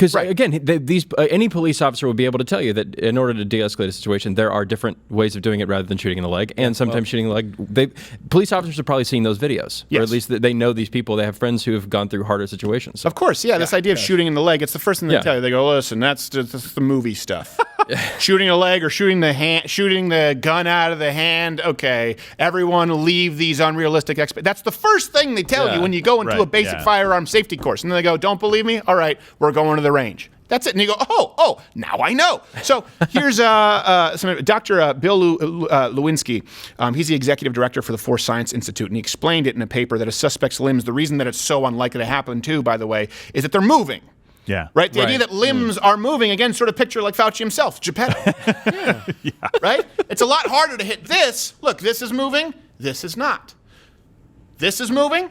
Because Right. again, any police officer will be able to tell you that in order to de-escalate a situation, there are different ways of doing it rather than shooting in the leg, and sometimes shooting in the leg. Police officers are probably seeing those videos, or Yes. at least they know these people. They have friends who have gone through harder situations. Of course, yeah. This idea of shooting in the leg, it's the first thing they Yeah. tell you. They go, listen, that's the movie stuff. Shooting a leg or shooting the gun out of the hand. Okay, everyone leave these unrealistic expectations. That's the first thing they tell you when you go into Right, a basic yeah. firearm safety course. And then they go, don't believe me? All right, we're going to the range. That's it. And you go, oh, now I know. So here's Dr. Bill Lewinsky. He's the executive director for the Force Science Institute, and he explained it in a paper that a suspect's limbs, the reason that it's so unlikely to happen too, by the way, is that they're moving. Yeah. Right? The idea that limbs are moving, again, sort of picture like Fauci himself, Geppetto. yeah. Right? It's a lot harder to hit this. Look, this is moving. This is not. This is moving.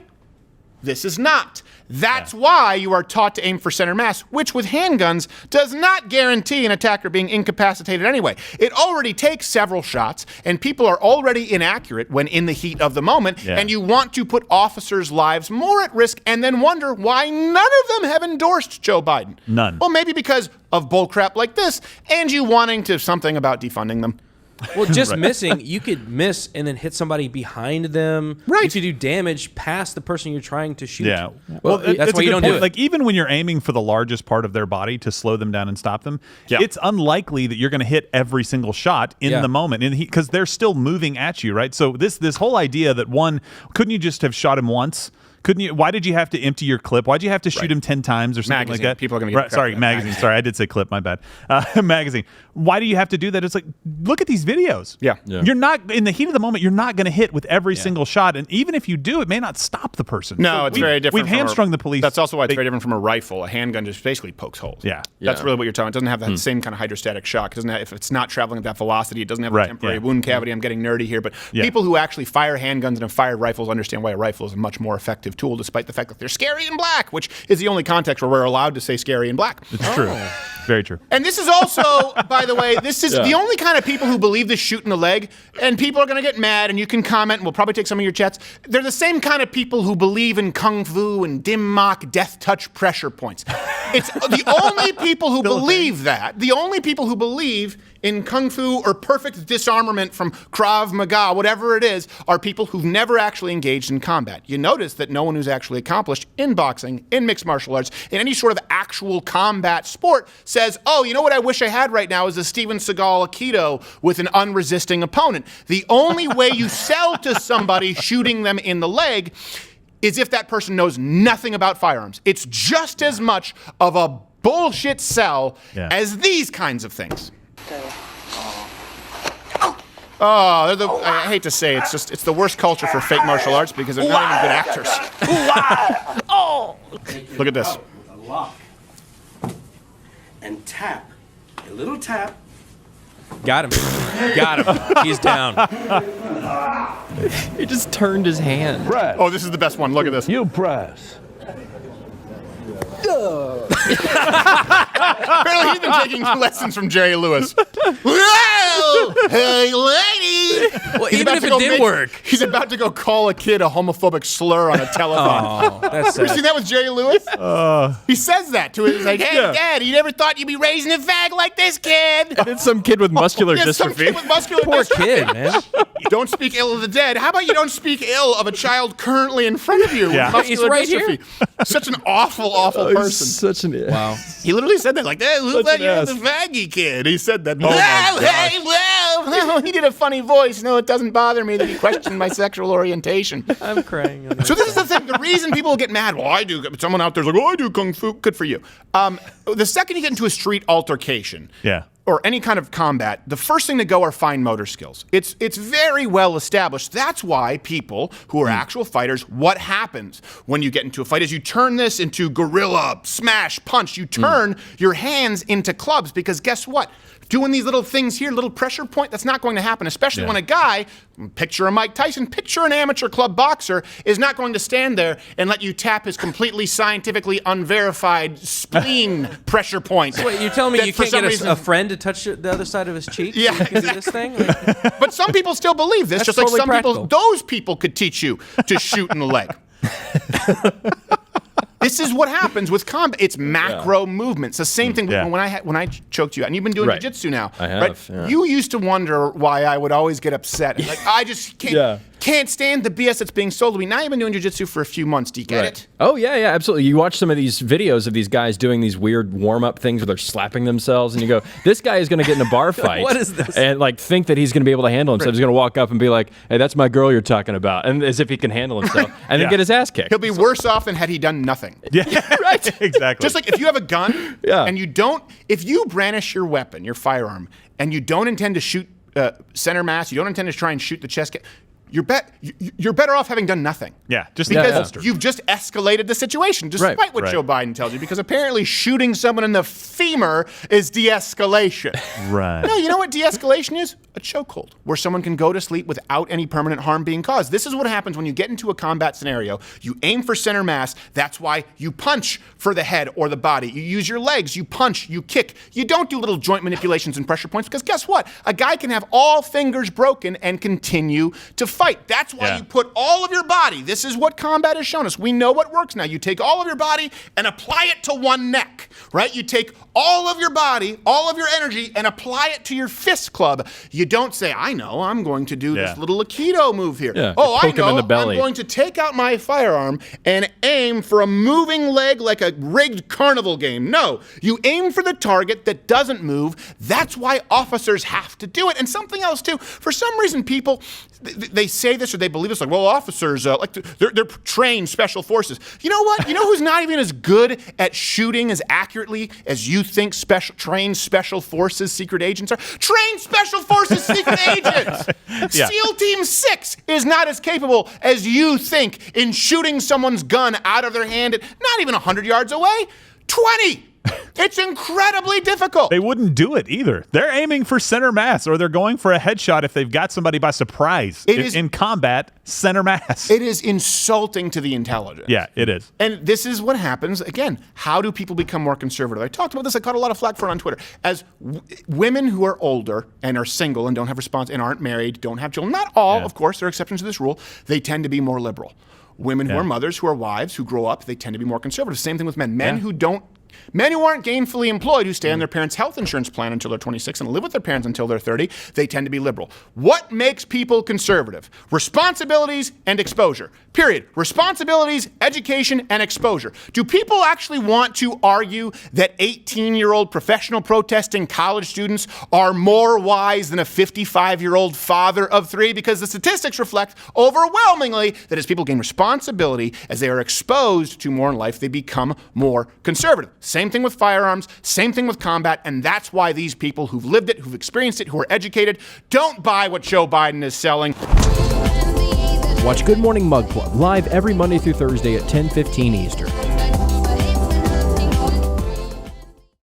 This is not. That's why you are taught to aim for center mass, which with handguns does not guarantee an attacker being incapacitated anyway. It already takes several shots, and people are already inaccurate when in the heat of the moment, and you want to put officers' lives more at risk and then wonder why none of them have endorsed Joe Biden. None. Well, maybe because of bullcrap like this, and you wanting to something about defunding them. Well, just missing, you could miss and then hit somebody behind them. Right. You could do damage past the person you're trying to shoot. Yeah. Well, it's that's a why you good don't point. do it. Like, even when you're aiming for the largest part of their body to slow them down and stop them, it's unlikely that you're going to hit every single shot in the moment, and because they're still moving at you, right? So this whole idea that couldn't you just have shot him once? Couldn't you? Why did you have to empty your clip? Why'd you have to shoot him 10 times or something Magazine. like that? People are going to get sorry, magazine. Sorry, I did say clip. My bad. Magazine. Why do you have to do that? It's like, look at these videos. Yeah. You're not in the heat of the moment. You're not going to hit with every single shot, and even if you do, it may not stop the person. No, it's very different. We've hamstrung the police. That's also why it's very different from a rifle. A handgun just basically pokes holes. Yeah. That's really what you're talking. It doesn't have that same kind of hydrostatic shock. It doesn't have, if it's not traveling at that velocity, it doesn't have a temporary wound cavity. I'm getting nerdy here, but people who actually fire handguns and have fired rifles understand why a rifle is a much more effective tool, despite the fact that they're scary and black, which is the only context where we're allowed to say scary and black. It's true. Very true. And this is also, by the way, this is the only kind of people who believe this shoot in the leg, and people are going to get mad, and you can comment, and we'll probably take some of your chats. They're the same kind of people who believe in kung fu and dim mak death touch pressure points. It's the only people who believe that, the only people who believe in kung fu or perfect disarmament from Krav Maga, whatever it is, are people who've never actually engaged in combat. You notice that no one who's actually accomplished in boxing, in mixed martial arts, in any sort of actual combat sport says, oh, you know what I wish I had right now is a Steven Seagal Aikido with an unresisting opponent. The only way you sell to somebody shooting them in the leg is if that person knows nothing about firearms. It's just as much of a bullshit sell as these kinds of things. Oh, I hate to say it's the worst culture for fake martial arts because they're not even good actors. Look at this. Lock. And tap. A little tap. Got him. Got him. He's down. He just turned his hand. Press. Oh, this is the best one. Look at this. You press. Apparently he's been taking lessons from Jerry Lewis. Whoa! Hey, lady! Well, He's even about if to it go did work. He's about to go call a kid a homophobic slur on a telephone. Oh, that's You sad. seen that with Jerry Lewis? He says that to it. He's like, hey, Dad, you never thought you'd be raising a fag like this kid? It's some kid with muscular Yeah, some kid dystrophy. with muscular Poor dystrophy. kid, man. Don't speak ill of the dead. How about you don't speak ill of a child currently in front of you with He's muscular right dystrophy? Such an awful, awful person. Such an Wow. He literally said that, like, hey, look like Such an you're ass. the faggy kid. He said that. my gosh. Hey, well, he did a funny voice. No, it doesn't bother me that he questioned my sexual orientation. I'm crying. So this is the thing. The reason people get mad, well, I do. Someone out there's like, oh, I do kung fu. Good for you. The second you get into a street altercation, or any kind of combat, the first thing to go are fine motor skills. It's very well established. That's why people who are actual fighters, what happens when you get into a fight is you turn this into gorilla, smash, punch. You turn your hands into clubs because guess what? Doing these little things here, little pressure point, that's not going to happen, especially when a guy, picture a Mike Tyson, picture an amateur club boxer, is not going to stand there and let you tap his completely scientifically unverified spleen pressure point. Wait, you're telling me that you for can't some get reason- a friend to touch the other side of his cheek? Yeah, so you can do this thing? Like, But some people still believe this, That's just like totally some practical. people, those people could teach you to shoot in the leg. This is what happens with combat. It's macro movements. The same thing when I choked you, and you've been doing jiu-jitsu now. I have. Right? Yeah. You used to wonder why I would always get upset. Like I just can't stand the BS that's being sold to me. Now you've been doing jiu-jitsu for a few months. Do you get it? Oh, yeah, absolutely. You watch some of these videos of these guys doing these weird warm-up things where they're slapping themselves, and you go, this guy is going to get in a bar fight. What is this? And like think that he's going to be able to handle himself. He's going to walk up and be like, hey, that's my girl you're talking about. And as if he can handle himself. And then get his ass kicked. He'll be worse off than had he done nothing. Yeah, Right. exactly. Just like if you have a gun and if you brandish your weapon, your firearm, and you don't intend to shoot center mass, you don't intend to try and shoot the chest, you're better off having done nothing. Yeah, just because you've just escalated the situation, despite what Joe Biden tells you. Because apparently, shooting someone in the femur is de-escalation. Right. No, you know what de-escalation is? A chokehold, where someone can go to sleep without any permanent harm being caused. This is what happens when you get into a combat scenario. You aim for center mass. That's why you punch for the head or the body. You use your legs. You punch. You kick. You don't do little joint manipulations and pressure points because guess what? A guy can have all fingers broken and continue to fight. That's why you put all of your body. This is what combat has shown us. We know what works now. You take all of your body and apply it to one neck, right? You take all of your body, all of your energy, and apply it to your fist club. You don't say, I know, I'm going to do this little Aikido move here. Yeah, oh, I poke him know, in the belly. I'm going to take out my firearm and aim for a moving leg like a rigged carnival game. No, you aim for the target that doesn't move. That's why officers have to do it. And something else, too. For some reason, people, they say this or they believe this, like, well, officers, they're trained special forces. You know what? You know who's not even as good at shooting as accurately as you think trained special forces secret agents are? Trained special forces secret agents! SEAL Team 6 is not as capable as you think in shooting someone's gun out of their hand at not even 100 yards away. 20! It's incredibly difficult. They wouldn't do it either. They're aiming for center mass, or they're going for a headshot if they've got somebody by surprise. In combat, center mass. It is insulting to the intelligence. Yeah, it is. And this is what happens. Again, how do people become more conservative? I talked about this. I caught a lot of flack for it on Twitter. As women who are older and are single and don't have and aren't married, don't have children, not all, of course, there are exceptions to this rule, they tend to be more liberal. Women who are mothers, who are wives, who grow up, they tend to be more conservative. Same thing with men. Men who aren't gainfully employed, who stay on their parents' health insurance plan until they're 26 and live with their parents until they're 30, they tend to be liberal. What makes people conservative? Responsibilities and exposure. Period. Responsibilities, education, and exposure. Do people actually want to argue that 18-year-old professional protesting college students are more wise than a 55-year-old father of 3? Because the statistics reflect overwhelmingly that as people gain responsibility, as they are exposed to more in life, they become more conservative. Same thing with firearms, same thing with combat, and that's why these people who've lived it, who've experienced it, who are educated, don't buy what Joe Biden is selling. Watch Good Morning Mug Club live every Monday through Thursday at 10:15 Eastern.